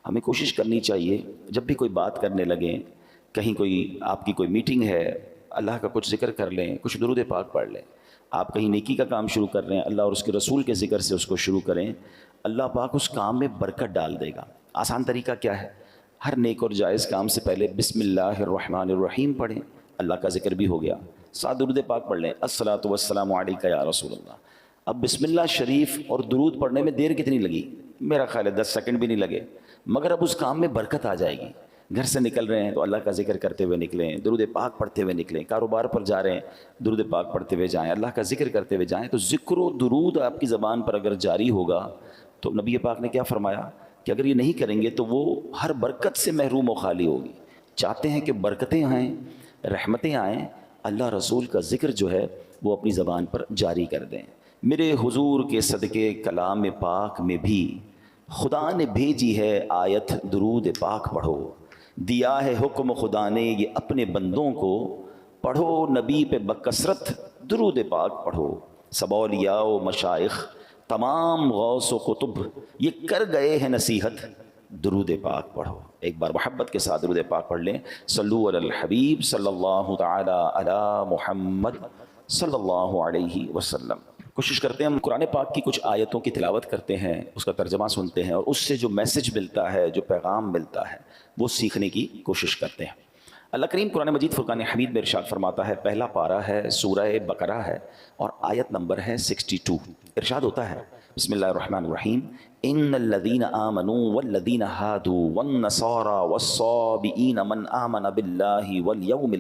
ہمیں کوشش کرنی چاہیے جب بھی کوئی بات کرنے لگیں، کہیں کوئی آپ کی کوئی میٹنگ ہے، اللہ کا کچھ ذکر کر لیں، کچھ درود پاک پڑھ لیں۔ آپ کہیں نیکی کا کام شروع کر رہے ہیں، اللہ اور اس کے رسول کے ذکر سے اس کو شروع کریں، اللہ پاک اس کام میں برکت ڈال دے گا۔ آسان طریقہ کیا ہے؟ ہر نیک اور جائز کام سے پہلے بسم اللہ الرحمن الرحیم پڑھیں، اللہ کا ذکر بھی ہو گیا، ساتھ درود پاک پڑھ لیں، الصلاۃ والسلام علیک یا رسول اللہ۔ اب بسم اللہ شریف اور درود پڑھنے میں دیر کتنی لگی؟ میرا خیال ہے 10 سیکنڈ بھی نہیں لگے، مگر اب اس کام میں برکت آ جائے گی۔ گھر سے نکل رہے ہیں تو اللہ کا ذکر کرتے ہوئے نکلیں، درود پاک پڑھتے ہوئے نکلیں، کاروبار پر جا رہے ہیں درود پاک پڑھتے ہوئے جائیں، اللہ کا ذکر کرتے ہوئے جائیں۔ تو ذکر و درود آپ کی زبان پر اگر جاری ہوگا تو نبی پاک نے کیا فرمایا کہ اگر یہ نہیں کریں گے تو وہ ہر برکت سے محروم و خالی ہوگی۔ چاہتے ہیں کہ برکتیں آئیں، رحمتیں آئیں، اللہ رسول کا ذکر جو ہے وہ اپنی زبان پر جاری کر دیں۔ میرے حضور کے صدقے کلام پاک میں بھی خدا نے بھیجی ہے آیت درود پاک پڑھو، دیا ہے حکم خدا نے یہ اپنے بندوں کو، پڑھو نبی پہ بکثرت درود پاک پڑھو۔ سب اولیاء و مشائخ تمام غوث و قطب یہ کر گئے ہیں نصیحت، درود پاک پڑھو۔ ایک بار محبت کے ساتھ درود پاک پڑھ لیں، صلو علی الحبیب صلی اللہ تعالی علی محمد صلی اللہ علیہ وسلم۔ کوشش کرتے ہیں ہم قرآن پاک کی کچھ آیتوں کی تلاوت کرتے ہیں، اس کا ترجمہ سنتے ہیں، اور اس سے جو میسج ملتا ہے، جو پیغام ملتا ہے، وہ سیکھنے کی کوشش کرتے ہیں۔ اللہ کریم قرآن مجید فرقان حمید میں ارشاد فرماتا ہے، پہلا پارہ ہے، سورہ بقرہ ہے، اور آیت نمبر ہے 62۔ ارشاد ہوتا ہے بسم اللہ الرحمن الرحیم، ان الذین آمنوا والذین ہادوا والنصارى والصابئین من آمن باللہ والیوم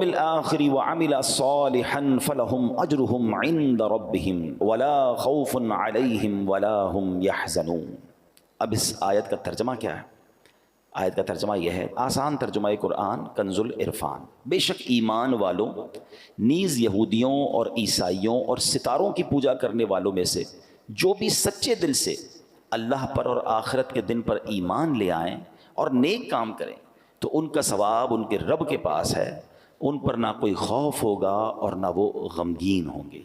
الآخر وعمل صالحا فلهم اجرهم عند ربهم ولا خوف علیہم ولا هم يحزنون۔ اب اس آیت کا ترجمہ کیا ہے؟ آیت کا ترجمہ یہ ہے، آسان ترجمہ قرآن کنز العرفان، بے شک ایمان والوں نیز یہودیوں اور عیسائیوں اور ستاروں کی پوجا کرنے والوں میں سے جو بھی سچے دل سے اللہ پر اور آخرت کے دن پر ایمان لے آئیں اور نیک کام کریں تو ان کا ثواب ان کے رب کے پاس ہے، ان پر نہ کوئی خوف ہوگا اور نہ وہ غمگین ہوں گے۔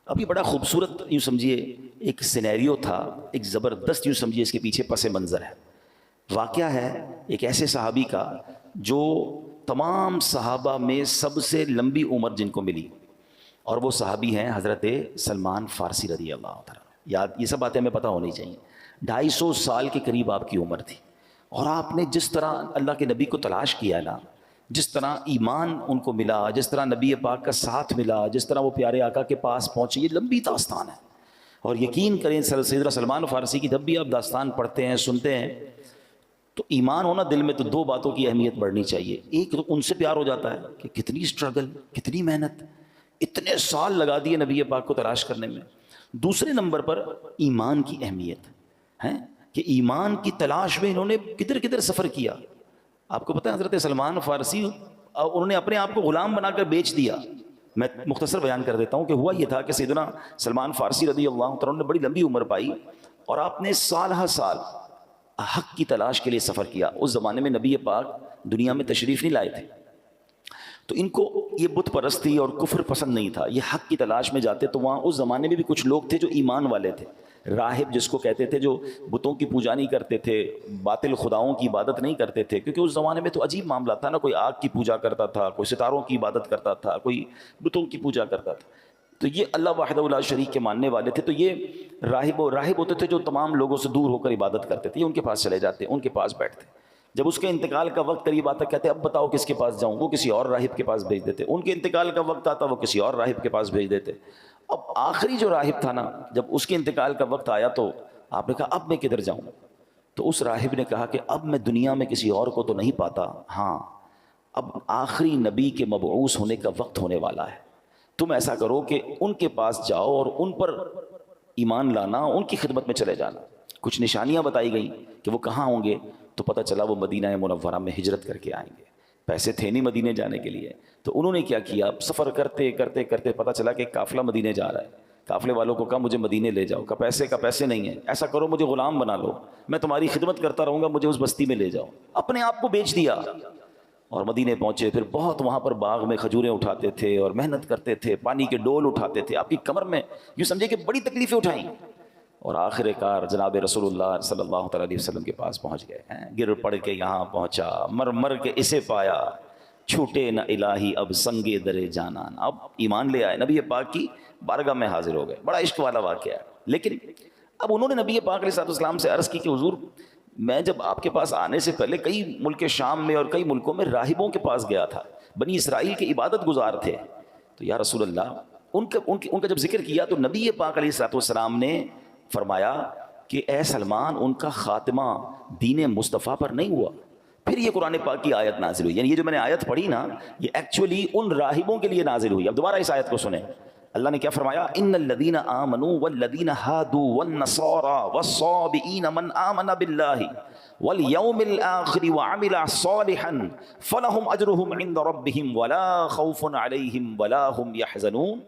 اب یہ بڑا خوبصورت یوں سمجھیے ایک سینیریو تھا، ایک زبردست یوں سمجھیے اس کے پیچھے پس منظر ہے۔ واقعہ ہے ایک ایسے صحابی کا جو تمام صحابہ میں سب سے لمبی عمر جن کو ملی، اور وہ صحابی ہیں حضرت سلمان فارسی رضی اللہ تعالیٰ۔ یاد یہ سب باتیں ہمیں پتہ ہونی چاہیے۔ 250 سال کے قریب آپ کی عمر تھی، اور آپ نے جس طرح اللہ کے نبی کو تلاش کیا نا، جس طرح ایمان ان کو ملا، جس طرح نبی پاک کا ساتھ ملا، جس طرح وہ پیارے آقا کے پاس پہنچے، یہ لمبی داستان ہے۔ اور یقین کریں سیدنا سلمان فارسی کی جب بھی آپ داستان پڑھتے ہیں، سنتے ہیں، تو ایمان ہونا دل میں تو 2 باتوں کی اہمیت بڑھنی چاہیے۔ ایک تو ان سے پیار ہو جاتا ہے کہ کتنی اسٹرگل، کتنی محنت، اتنے سال لگا دیے نبی پاک کو تلاش کرنے میں۔ دوسرے نمبر پر ایمان کی اہمیت ہے کہ ایمان کی تلاش میں انہوں نے کدھر کدھر سفر کیا۔ آپ کو پتہ ہے حضرت سلمان فارسی انہوں نے اپنے آپ کو غلام بنا کر بیچ دیا۔ میں مختصر بیان کر دیتا ہوں کہ ہوا یہ تھا کہ سیدنا سلمان فارسی رضی اللہ عنہ نے بڑی لمبی عمر پائی، اور آپ نے سال ہر سال حق کی تلاش کے لیے سفر کیا۔ اس زمانے میں نبی پاک دنیا میں تشریف نہیں لائے تھے، تو ان کو یہ بت پرستی اور کفر پسند نہیں تھا، یہ حق کی تلاش میں جاتے۔ تو وہاں اس زمانے میں بھی کچھ لوگ تھے جو ایمان والے تھے، راہب جس کو کہتے تھے، جو بتوں کی پوجا نہیں کرتے تھے، باطل خداؤں کی عبادت نہیں کرتے تھے، کیونکہ اس زمانے میں تو عجیب معاملہ تھا نا، کوئی آگ کی پوجا کرتا تھا، کوئی ستاروں کی عبادت کرتا تھا، کوئی بتوں کی پوجا کرتا تھا۔ تو یہ اللہ وحدہ لا شریک کے ماننے والے تھے، تو یہ راہب ہوتے تھے جو تمام لوگوں سے دور ہو کر عبادت کرتے تھے، یہ ان کے پاس چلے جاتے، ان کے پاس بیٹھتے۔ جب اس کے انتقال کا وقت قریب آتا کہتے اب بتاؤ کس کے پاس جاؤں، وہ کسی اور راہب کے پاس بھیج دیتے۔ ان کے انتقال کا وقت آتا وہ کسی اور راہب کے پاس بھیج دیتے۔ اب آخری جو راہب تھا نا، جب اس کے انتقال کا وقت آیا تو آپ نے کہا اب میں کدھر جاؤں؟ تو اس راہب نے کہا کہ اب میں دنیا میں کسی اور کو تو نہیں پاتا، ہاں اب آخری نبی کے مبعوث ہونے کا وقت ہونے والا ہے، تم ایسا کرو کہ ان کے پاس جاؤ اور ان پر ایمان لانا، ان کی خدمت میں چلے جانا۔ کچھ نشانیاں بتائی گئیں کہ وہ کہاں ہوں گے، تو پتہ چلا وہ مدینہ منورہ میں ہجرت کر کے آئیں گے۔ پیسے تھے نہیں مدینے جانے کے لیے، تو انہوں نے کیا کیا، سفر کرتے کرتے کرتے پتہ چلا کہ ایک قافلہ مدینے جا رہا ہے۔ قافلے والوں کو کہا مجھے مدینے لے جاؤ، کہا پیسے نہیں ہیں، ایسا کرو مجھے غلام بنا لو، میں تمہاری خدمت کرتا رہوں گا، مجھے اس بستی میں لے جاؤ۔ اپنے آپ کو بیچ دیا اور مدینے پہنچے۔ پھر بہت وہاں پر باغ میں کھجوریں اٹھاتے تھے اور محنت کرتے تھے، پانی کے ڈول اٹھاتے تھے، آپ کی کمر میں یوں سمجھے کہ بڑی تکلیفیں اٹھائیں، اور آخر کار جناب رسول اللہ صلی اللہ تعالیٰ علیہ وسلم کے پاس پہنچ گئے ہیں، گر پڑ کے یہاں پہنچا، مر مر کے اسے پایا، چھوٹے نہ الہی اب سنگے درے جانان، اب ایمان لے آئے، نبی پاک کی بارگاہ میں حاضر ہو گئے۔ بڑا عشق والا واقعہ ہے۔ لیکن اب انہوں نے نبی پاک علیہ السلام سے عرض کی کہ حضور میں جب آپ کے پاس آنے سے پہلے کئی ملک شام میں اور کئی ملکوں میں راہبوں کے پاس گیا تھا، بنی اسرائیل کے عبادت گزار تھے، تو یا رسول اللہ ان کا جب ذکر کیا تو نبی پاک علیہ السلام نے فرمایا کہ اے سلمان ان کا خاتمہ دین مصطفیٰ پر نہیں ہوا۔ پھر یہ قرآن پاک کی آیت نازل ہوئی، یعنی یہ جو میں نے آیت پڑھی نا یہ ایکچولی ان راہبوں کے لیے نازل ہوئی۔ اب دوبارہ اس آیت کو سنیں، اللہ نے کیا فرمایا؟ ان الذین آمنوا والذین ہادوا والنصارى والصابئین من آمن باللہ والیوم الآخر وعمل صالحا فلہم اجرہم عند ربہم ولا خوف علیہم ولا ہم یحزنون۔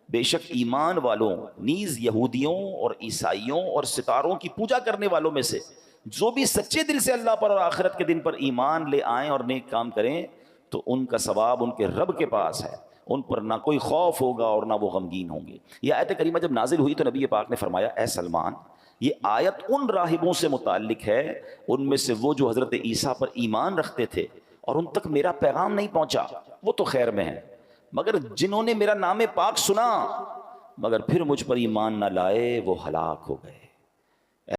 بے شک ایمان والوں نیز یہودیوں اور عیسائیوں اور ستاروں کی پوجا کرنے والوں میں سے جو بھی سچے دل سے اللہ پر اور آخرت کے دن پر ایمان لے آئیں اور نیک کام کریں تو ان کا ثواب ان کے رب کے پاس ہے، ان پر نہ کوئی خوف ہوگا اور نہ وہ غمگین ہوں گے۔ یہ آیت کریمہ جب نازل ہوئی تو نبی پاک نے فرمایا اے سلمان یہ آیت ان راہبوں سے متعلق ہے، ان میں سے وہ جو حضرت عیسیٰ پر ایمان رکھتے تھے اور ان تک میرا پیغام نہیں پہنچا وہ تو خیر میں ہیں، مگر جنہوں نے میرا نام پاک سنا مگر پھر مجھ پر ایمان نہ لائے وہ ہلاک ہو گئے۔